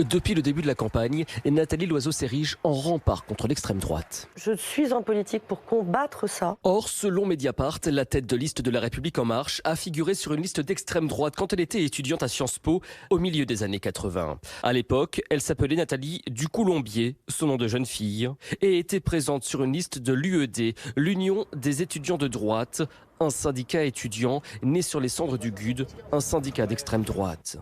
Depuis le début de la campagne, Nathalie Loiseau s'érige en rempart contre l'extrême droite. Je suis en politique pour combattre ça. Or, selon Mediapart, la tête de liste de La République En Marche a figuré sur une liste d'extrême droite quand elle était étudiante à Sciences Po au milieu des années 80. À l'époque, elle s'appelait Nathalie Ducoulombier, son nom de jeune fille, et était présente sur une liste de l'UED, l'Union des étudiants de droite, un syndicat étudiant né sur les cendres du GUD, un syndicat d'extrême droite.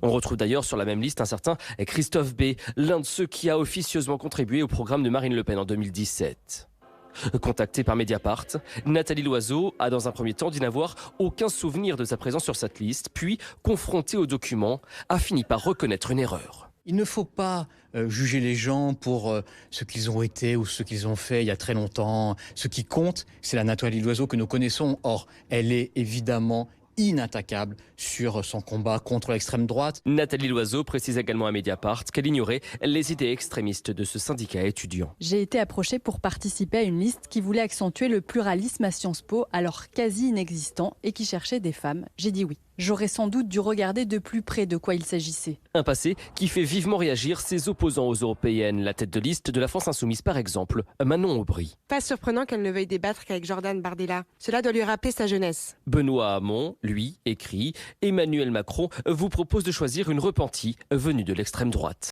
On retrouve d'ailleurs sur la même liste un certain Christophe B, l'un de ceux qui a officieusement contribué au programme de Marine Le Pen en 2017. Contactée par Mediapart, Nathalie Loiseau a dans un premier temps dit n'avoir aucun souvenir de sa présence sur cette liste, puis, confrontée aux documents, a fini par reconnaître une erreur. Il ne faut pas juger les gens pour ce qu'ils ont été ou ce qu'ils ont fait il y a très longtemps. Ce qui compte, c'est la Nathalie Loiseau que nous connaissons. Or, elle est évidemment inattaquable sur son combat contre l'extrême droite. Nathalie Loiseau précise également à Mediapart qu'elle ignorait les idées extrémistes de ce syndicat étudiant. J'ai été approchée pour participer à une liste qui voulait accentuer le pluralisme à Sciences Po, alors quasi inexistant, et qui cherchait des femmes. J'ai dit oui. J'aurais sans doute dû regarder de plus près de quoi il s'agissait. Un passé qui fait vivement réagir ses opposants aux européennes. La tête de liste de la France Insoumise par exemple, Manon Aubry. Pas surprenant qu'elle ne veuille débattre qu'avec Jordan Bardella. Cela doit lui rappeler sa jeunesse. Benoît Hamon, lui, écrit « Emmanuel Macron vous propose de choisir une repentie venue de l'extrême droite ».